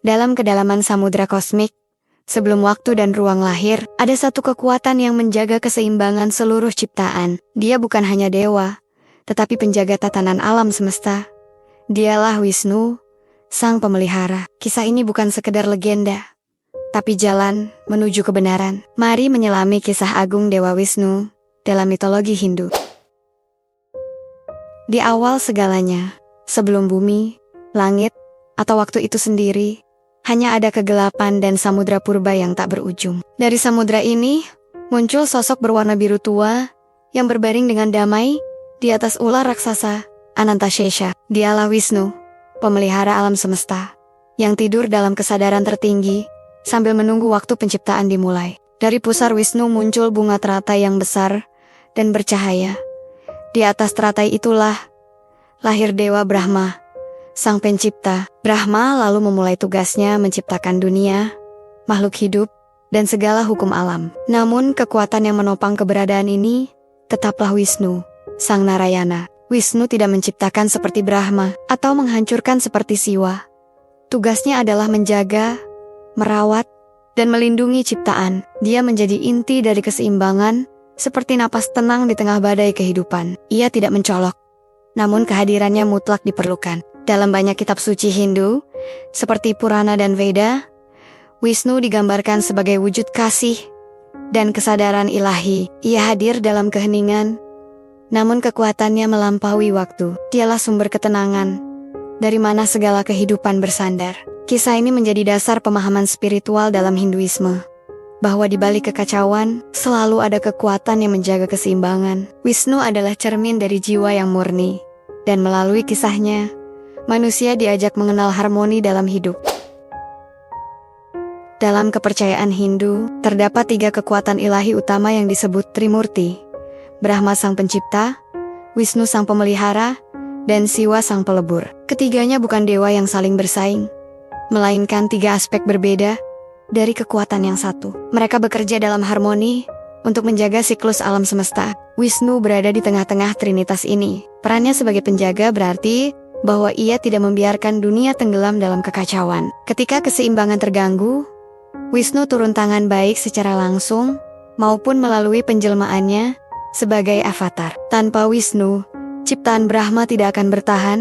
Dalam kedalaman samudra kosmik, sebelum waktu dan ruang lahir, ada satu kekuatan yang menjaga keseimbangan seluruh ciptaan. Dia bukan hanya dewa, tetapi penjaga tatanan alam semesta. Dialah Wisnu, sang pemelihara. Kisah ini bukan sekedar legenda, tapi jalan menuju kebenaran. Mari menyelami kisah agung Dewa Wisnu dalam mitologi Hindu. Di awal segalanya, sebelum bumi, langit, atau waktu itu sendiri, hanya ada kegelapan dan samudra purba yang tak berujung. Dari samudra ini, muncul sosok berwarna biru tua yang berbaring dengan damai di atas ular raksasa, Anantashesha. Dialah Wisnu, pemelihara alam semesta, yang tidur dalam kesadaran tertinggi sambil menunggu waktu penciptaan dimulai. Dari pusar Wisnu muncul bunga teratai yang besar dan bercahaya. Di atas teratai itulah lahir Dewa Brahma, sang pencipta. Brahma lalu memulai tugasnya menciptakan dunia, makhluk hidup, dan segala hukum alam. Namun kekuatan yang menopang keberadaan ini tetaplah Wisnu, sang Narayana. Wisnu tidak menciptakan seperti Brahma atau menghancurkan seperti Siwa. Tugasnya adalah menjaga, merawat, dan melindungi ciptaan. Dia menjadi inti dari keseimbangan, seperti napas tenang di tengah badai kehidupan. Ia tidak mencolok, namun kehadirannya mutlak diperlukan. Dalam banyak kitab suci Hindu, seperti Purana dan Veda, Wisnu digambarkan sebagai wujud kasih dan kesadaran ilahi. Ia hadir dalam keheningan, namun kekuatannya melampaui waktu. Dialah sumber ketenangan, dari mana segala kehidupan bersandar. Kisah ini menjadi dasar pemahaman spiritual dalam Hinduisme, bahwa di balik kekacauan, selalu ada kekuatan yang menjaga keseimbangan. Wisnu adalah cermin dari jiwa yang murni, dan melalui kisahnya, manusia diajak mengenal harmoni dalam hidup. Dalam kepercayaan Hindu, terdapat 3 kekuatan ilahi utama yang disebut Trimurti: Brahma sang pencipta, Wisnu sang pemelihara, dan Siwa sang pelebur. Ketiganya bukan dewa yang saling bersaing, melainkan 3 aspek berbeda dari kekuatan yang satu. Mereka bekerja dalam harmoni untuk menjaga siklus alam semesta. Wisnu berada di tengah-tengah trinitas ini. Perannya sebagai penjaga berarti bahwa ia tidak membiarkan dunia tenggelam dalam kekacauan. Ketika keseimbangan terganggu, Wisnu turun tangan baik secara langsung maupun melalui penjelmaannya sebagai avatar. Tanpa Wisnu, ciptaan Brahma tidak akan bertahan,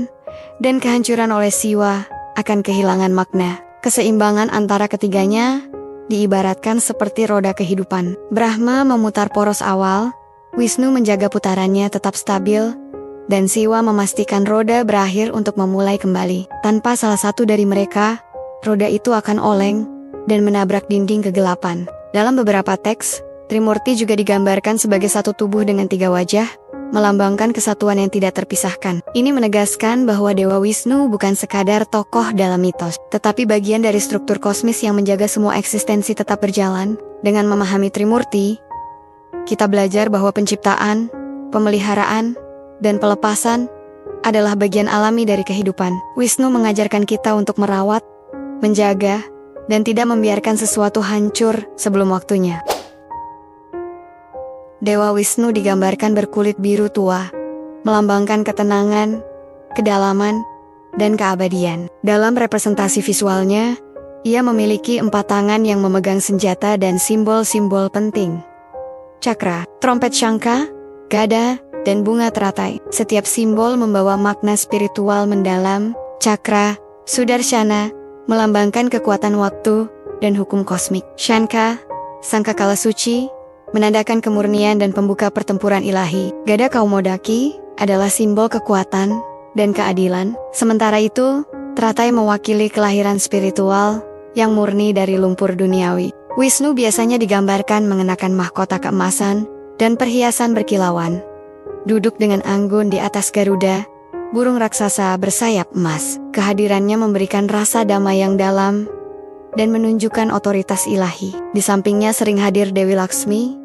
dan kehancuran oleh Siwa akan kehilangan makna. Keseimbangan antara ketiganya diibaratkan seperti roda kehidupan. Brahma memutar poros awal, Wisnu menjaga putarannya tetap stabil, dan Siwa memastikan roda berakhir untuk memulai kembali. Tanpa salah satu dari mereka, roda itu akan oleng dan menabrak dinding kegelapan. Dalam beberapa teks, Trimurti juga digambarkan sebagai satu tubuh dengan 3 wajah, melambangkan kesatuan yang tidak terpisahkan. Ini menegaskan bahwa Dewa Wisnu bukan sekadar tokoh dalam mitos, tetapi bagian dari struktur kosmis yang menjaga semua eksistensi tetap berjalan. Dengan memahami Trimurti, kita belajar bahwa penciptaan, pemeliharaan, dan pelepasan adalah bagian alami dari kehidupan. Wisnu mengajarkan kita untuk merawat, menjaga, dan tidak membiarkan sesuatu hancur sebelum waktunya. Dewa Wisnu digambarkan berkulit biru tua, melambangkan ketenangan, kedalaman, dan keabadian. Dalam representasi visualnya, ia memiliki 4 tangan yang memegang senjata dan simbol-simbol penting: cakra, trompet Shangkha, gada, dan bunga teratai. Setiap simbol membawa makna spiritual mendalam. Cakra, Sudarshana, melambangkan kekuatan waktu dan hukum kosmik. Shangkha, sangkakala suci, menandakan kemurnian dan pembuka pertempuran ilahi. Gada Kaumodaki adalah simbol kekuatan dan keadilan. Sementara itu, teratai mewakili kelahiran spiritual yang murni dari lumpur duniawi. Wisnu biasanya digambarkan mengenakan mahkota keemasan dan perhiasan berkilauan, duduk dengan anggun di atas Garuda, burung raksasa bersayap emas. Kehadirannya memberikan rasa damai yang dalam dan menunjukkan otoritas ilahi. Di sampingnya sering hadir Dewi Laksmi,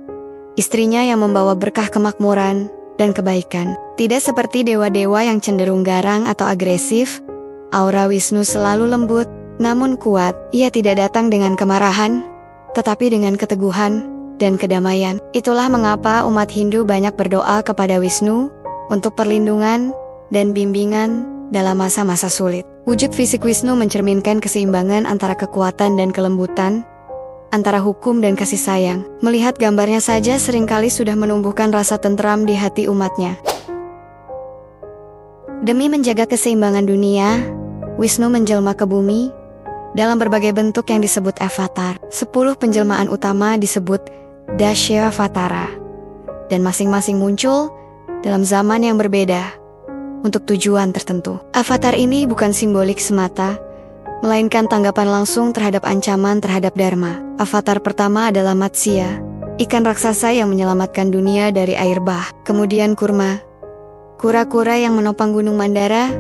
istrinya yang membawa berkah kemakmuran dan kebaikan. Tidak seperti dewa-dewa yang cenderung garang atau agresif, aura Wisnu selalu lembut, namun kuat. Ia tidak datang dengan kemarahan, tetapi dengan keteguhan dan kedamaian. Itulah mengapa umat Hindu banyak berdoa kepada Wisnu untuk perlindungan dan bimbingan dalam masa-masa sulit. Wujud fisik Wisnu mencerminkan keseimbangan antara kekuatan dan kelembutan, antara hukum dan kasih sayang. Melihat gambarnya saja seringkali sudah menumbuhkan rasa tentram di hati umatnya. Demi menjaga keseimbangan dunia, Wisnu menjelma ke bumi dalam berbagai bentuk yang disebut avatar. 10 penjelmaan utama disebut Dasyavatara, dan masing-masing muncul dalam zaman yang berbeda untuk tujuan tertentu. Avatar ini bukan simbolik semata, melainkan tanggapan langsung terhadap ancaman terhadap Dharma. Avatar pertama adalah Matsya, ikan raksasa yang menyelamatkan dunia dari air bah. Kemudian Kurma, kura-kura yang menopang gunung Mandara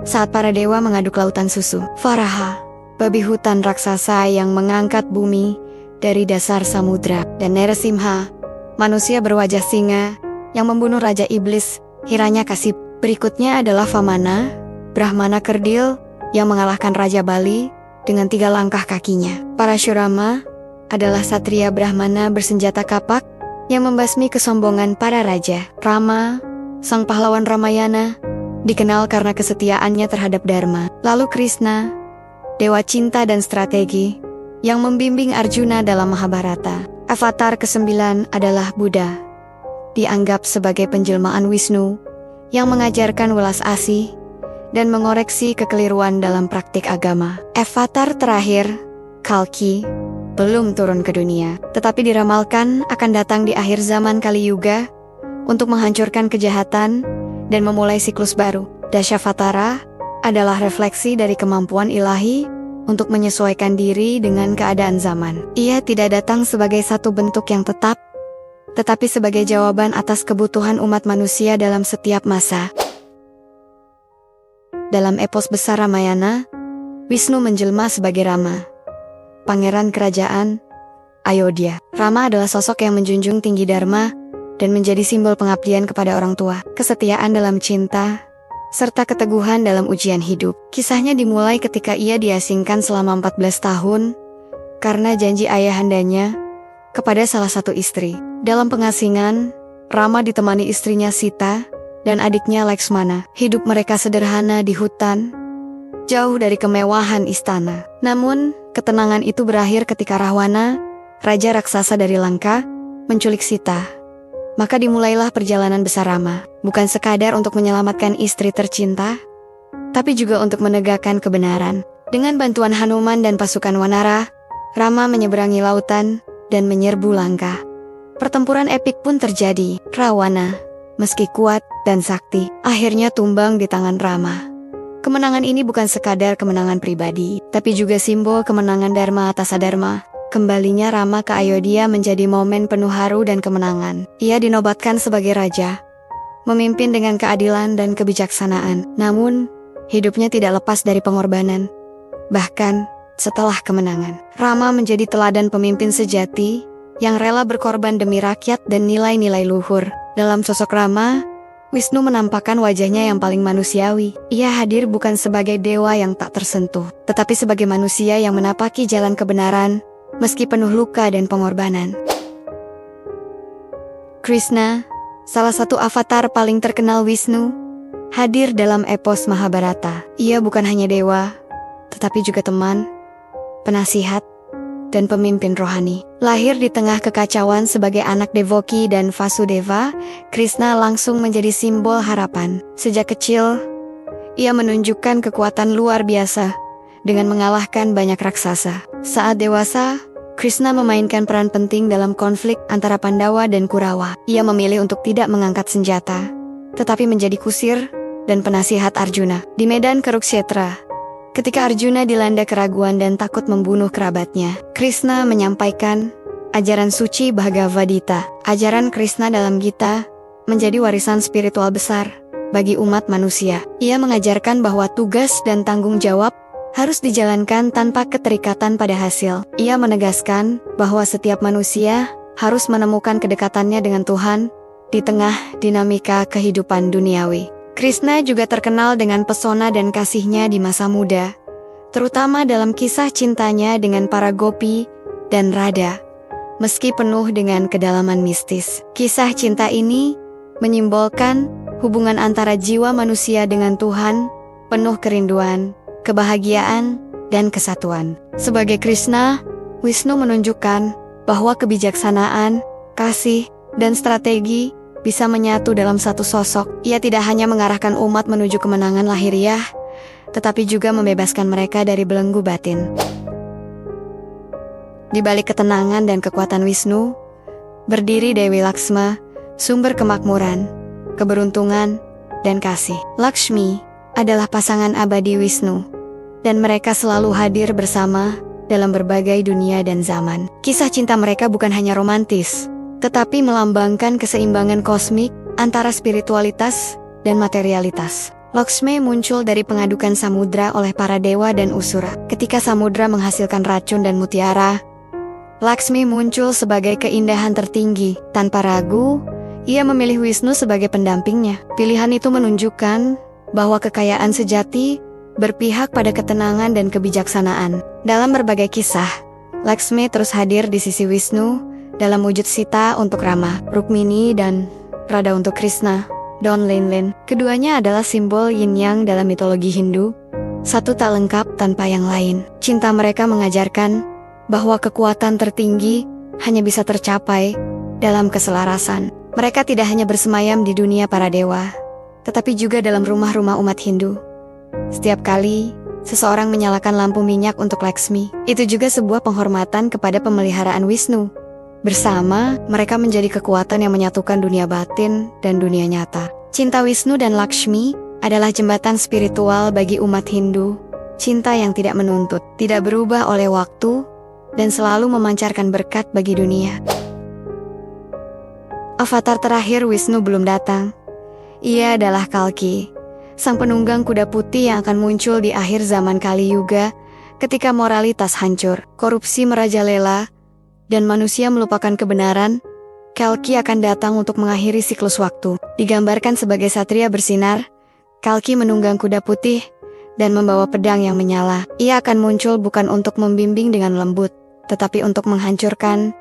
saat para dewa mengaduk lautan susu. Varaha, babi hutan raksasa yang mengangkat bumi dari dasar samudra. Dan Narasimha, manusia berwajah singa yang membunuh Raja Iblis Hiranyakasipu. Berikutnya adalah Vamana, Brahmana kerdil yang mengalahkan Raja Bali dengan 3 langkah kakinya. Parashurama adalah satria Brahmana bersenjata kapak yang membasmi kesombongan para raja. Rama, sang pahlawan Ramayana, dikenal karena kesetiaannya terhadap Dharma. Lalu Krishna, dewa cinta dan strategi, yang membimbing Arjuna dalam Mahabharata. Avatar ke-9 adalah Buddha, dianggap sebagai penjelmaan Wisnu, yang mengajarkan welas asih dan mengoreksi kekeliruan dalam praktik agama. Avatar terakhir, Kalki, belum turun ke dunia, tetapi diramalkan akan datang di akhir zaman Kali Yuga untuk menghancurkan kejahatan dan memulai siklus baru. Dasyavatara adalah refleksi dari kemampuan ilahi untuk menyesuaikan diri dengan keadaan zaman. Ia tidak datang sebagai satu bentuk yang tetap, tetapi sebagai jawaban atas kebutuhan umat manusia dalam setiap masa. Dalam epos besar Ramayana, Wisnu menjelma sebagai Rama, pangeran kerajaan Ayodhya. Rama adalah sosok yang menjunjung tinggi Dharma dan menjadi simbol pengabdian kepada orang tua, kesetiaan dalam cinta, serta keteguhan dalam ujian hidup. Kisahnya dimulai ketika ia diasingkan selama 14 tahun karena janji ayahandanya kepada salah satu istri. Dalam pengasingan, Rama ditemani istrinya Sita dan adiknya Laksmana. Hidup mereka sederhana di hutan, jauh dari kemewahan istana. Namun, ketenangan itu berakhir ketika Rahwana, raja raksasa dari Lanka, menculik Sita. Maka dimulailah perjalanan besar Rama, bukan sekadar untuk menyelamatkan istri tercinta, tapi juga untuk menegakkan kebenaran. Dengan bantuan Hanuman dan pasukan Wanara, Rama menyeberangi lautan dan menyerbu Lanka. Pertempuran epik pun terjadi. Rawana, meski kuat dan sakti, akhirnya tumbang di tangan Rama. Kemenangan ini bukan sekadar kemenangan pribadi, tapi juga simbol kemenangan Dharma atas adharma. Kembalinya Rama ke Ayodhya menjadi momen penuh haru dan kemenangan. Ia dinobatkan sebagai raja, memimpin dengan keadilan dan kebijaksanaan. Namun, hidupnya tidak lepas dari pengorbanan. Bahkan, setelah kemenangan, Rama menjadi teladan pemimpin sejati yang rela berkorban demi rakyat dan nilai-nilai luhur. Dalam sosok Rama, Wisnu menampakkan wajahnya yang paling manusiawi. Ia hadir bukan sebagai dewa yang tak tersentuh, tetapi sebagai manusia yang menapaki jalan kebenaran, meski penuh luka dan pengorbanan. Krishna, salah satu avatar paling terkenal Wisnu, hadir dalam epos Mahabharata. Ia bukan hanya dewa, tetapi juga teman, penasihat, dan pemimpin rohani. Lahir di tengah kekacauan sebagai anak Devoki dan Vasudeva, Krishna langsung menjadi simbol harapan. Sejak kecil, ia menunjukkan kekuatan luar biasa dengan mengalahkan banyak raksasa. Saat dewasa, Krishna memainkan peran penting dalam konflik antara Pandawa dan Kurawa. Ia memilih untuk tidak mengangkat senjata, tetapi menjadi kusir dan penasihat Arjuna. Di medan Kurukshetra, ketika Arjuna dilanda keraguan dan takut membunuh kerabatnya, Krishna menyampaikan ajaran suci Bhagavad Gita. Ajaran Krishna dalam Gita menjadi warisan spiritual besar bagi umat manusia. Ia mengajarkan bahwa tugas dan tanggung jawab harus dijalankan tanpa keterikatan pada hasil. Ia menegaskan bahwa setiap manusia harus menemukan kedekatannya dengan Tuhan di tengah dinamika kehidupan duniawi. Krishna juga terkenal dengan pesona dan kasihnya di masa muda, terutama dalam kisah cintanya dengan para gopi dan Radha, meski penuh dengan kedalaman mistis. Kisah cinta ini menyimbolkan hubungan antara jiwa manusia dengan Tuhan penuh kerinduan, kebahagiaan, dan kesatuan. Sebagai Krishna, Wisnu menunjukkan bahwa kebijaksanaan, kasih, dan strategi bisa menyatu dalam satu sosok. Ia tidak hanya mengarahkan umat menuju kemenangan lahiriah, tetapi juga membebaskan mereka dari belenggu batin. Di balik ketenangan dan kekuatan Wisnu, berdiri Dewi Laksma, sumber kemakmuran, keberuntungan, dan kasih. Lakshmi adalah pasangan abadi Wisnu, dan mereka selalu hadir bersama dalam berbagai dunia dan zaman. Kisah cinta mereka bukan hanya romantis, tetapi melambangkan keseimbangan kosmik antara spiritualitas dan materialitas. Lakshmi muncul dari pengadukan samudra oleh para dewa dan usura. Ketika samudra menghasilkan racun dan mutiara, Lakshmi muncul sebagai keindahan tertinggi. Tanpa ragu, ia memilih Wisnu sebagai pendampingnya. Pilihan itu menunjukkan bahwa kekayaan sejati berpihak pada ketenangan dan kebijaksanaan. Dalam berbagai kisah, Lakshmi terus hadir di sisi Wisnu dalam wujud Sita untuk Rama, Rukmini, dan Radha untuk Krishna, Don Lin. Keduanya adalah simbol yin-yang dalam mitologi Hindu, satu tak lengkap tanpa yang lain. Cinta mereka mengajarkan bahwa kekuatan tertinggi hanya bisa tercapai dalam keselarasan. Mereka tidak hanya bersemayam di dunia para dewa, tetapi juga dalam rumah-rumah umat Hindu. Setiap kali seseorang menyalakan lampu minyak untuk Lakshmi, itu juga sebuah penghormatan kepada pemeliharaan Wisnu. Bersama, mereka menjadi kekuatan yang menyatukan dunia batin dan dunia nyata. Cinta Wisnu dan Lakshmi adalah jembatan spiritual bagi umat Hindu. Cinta yang tidak menuntut, tidak berubah oleh waktu, dan selalu memancarkan berkat bagi dunia. Avatar terakhir Wisnu belum datang. Ia adalah Kalki, sang penunggang kuda putih yang akan muncul di akhir zaman Kali Yuga ketika moralitas hancur, korupsi merajalela, dan manusia melupakan kebenaran. Kalki akan datang untuk mengakhiri siklus waktu. Digambarkan sebagai satria bersinar, Kalki menunggang kuda putih dan membawa pedang yang menyala. Ia akan muncul bukan untuk membimbing dengan lembut, tetapi untuk menghancurkan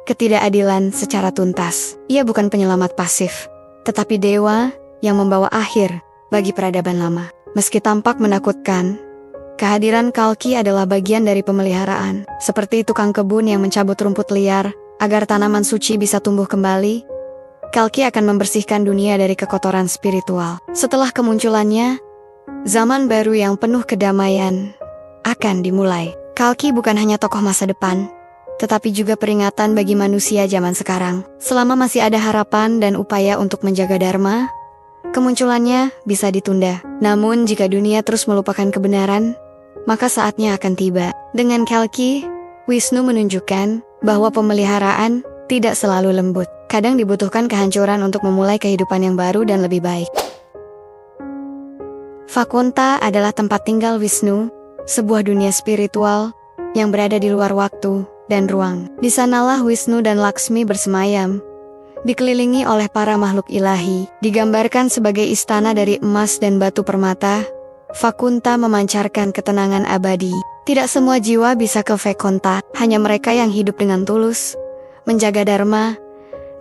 ketidakadilan secara tuntas. Ia bukan penyelamat pasif, tetapi dewa yang membawa akhir bagi peradaban lama. Meski tampak menakutkan, kehadiran Kalki adalah bagian dari pemeliharaan. Seperti tukang kebun yang mencabut rumput liar agar tanaman suci bisa tumbuh kembali, Kalki akan membersihkan dunia dari kekotoran spiritual. Setelah kemunculannya, zaman baru yang penuh kedamaian akan dimulai. Kalki bukan hanya tokoh masa depan, tetapi juga peringatan bagi manusia zaman sekarang. Selama masih ada harapan dan upaya untuk menjaga dharma, kemunculannya bisa ditunda. Namun jika dunia terus melupakan kebenaran, maka saatnya akan tiba. Dengan Kalki, Wisnu menunjukkan bahwa pemeliharaan tidak selalu lembut. Kadang dibutuhkan kehancuran untuk memulai kehidupan yang baru dan lebih baik. Vakunta adalah tempat tinggal Wisnu, sebuah dunia spiritual yang berada di luar waktu dan ruang. Di sanalah Wisnu dan Lakshmi bersemayam, dikelilingi oleh para makhluk ilahi. Digambarkan sebagai istana dari emas dan batu permata, Vakunta memancarkan ketenangan abadi. Tidak semua jiwa bisa ke Vakunta, hanya mereka yang hidup dengan tulus, menjaga dharma,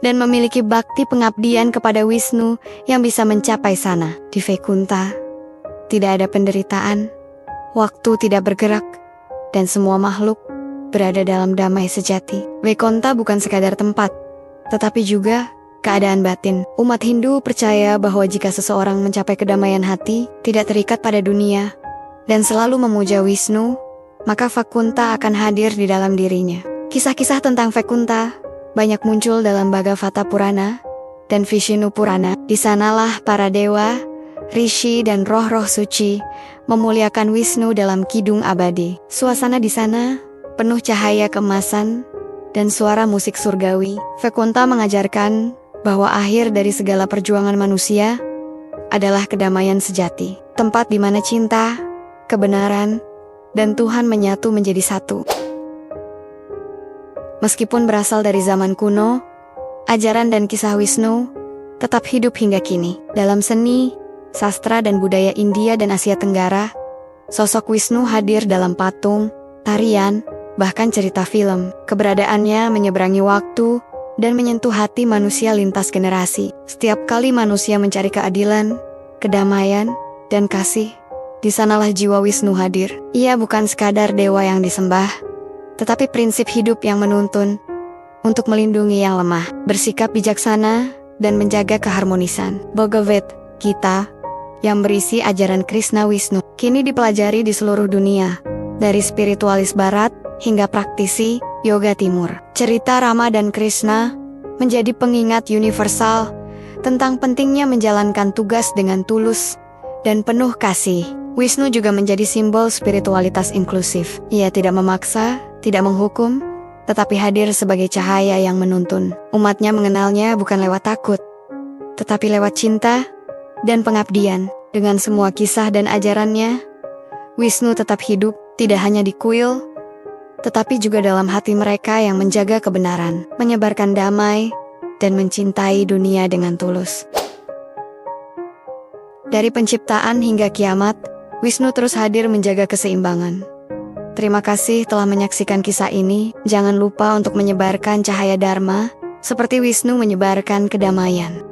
dan memiliki bakti pengabdian kepada Wisnu yang bisa mencapai sana. Di Vakunta, tidak ada penderitaan, waktu tidak bergerak, dan semua makhluk berada dalam damai sejati. Vakunta bukan sekadar tempat, tetapi juga keadaan batin. Umat Hindu percaya bahwa jika seseorang mencapai kedamaian hati, tidak terikat pada dunia, dan selalu memuja Wisnu, maka Vakunta akan hadir di dalam dirinya. Kisah-kisah tentang Vakunta banyak muncul dalam Bhagavata Purana dan Vishnu Purana. Di sanalah para dewa, rishi, dan roh-roh suci memuliakan Wisnu dalam kidung abadi. Suasana di sana penuh cahaya keemasan dan suara musik surgawi. Vakunta mengajarkan bahwa akhir dari segala perjuangan manusia adalah kedamaian sejati. Tempat di mana cinta, kebenaran, dan Tuhan menyatu menjadi satu. Meskipun berasal dari zaman kuno, ajaran dan kisah Wisnu tetap hidup hingga kini. Dalam seni, sastra, dan budaya India dan Asia Tenggara, sosok Wisnu hadir dalam patung, tarian, bahkan cerita film. Keberadaannya menyeberangi waktu dan menyentuh hati manusia lintas generasi. Setiap kali manusia mencari keadilan, kedamaian, dan kasih, Di sanalah jiwa Wisnu hadir. Ia bukan sekadar dewa yang disembah, tetapi prinsip hidup yang menuntun untuk melindungi yang lemah, bersikap bijaksana, dan menjaga keharmonisan. Bhagavad Gita yang berisi ajaran Krishna Wisnu kini dipelajari di seluruh dunia, dari spiritualis barat hingga praktisi yoga timur. Cerita Rama dan Krishna menjadi pengingat universal tentang pentingnya menjalankan tugas dengan tulus dan penuh kasih. Wisnu juga menjadi simbol spiritualitas inklusif. Ia tidak memaksa, tidak menghukum, tetapi hadir sebagai cahaya yang menuntun. Umatnya mengenalnya bukan lewat takut, tetapi lewat cinta dan pengabdian. Dengan semua kisah dan ajarannya, Wisnu tetap hidup, tidak hanya di kuil, tetapi juga dalam hati mereka yang menjaga kebenaran, menyebarkan damai, dan mencintai dunia dengan tulus. Dari penciptaan hingga kiamat, Wisnu terus hadir menjaga keseimbangan. Terima kasih telah menyaksikan kisah ini. Jangan lupa untuk menyebarkan cahaya Dharma, seperti Wisnu menyebarkan kedamaian.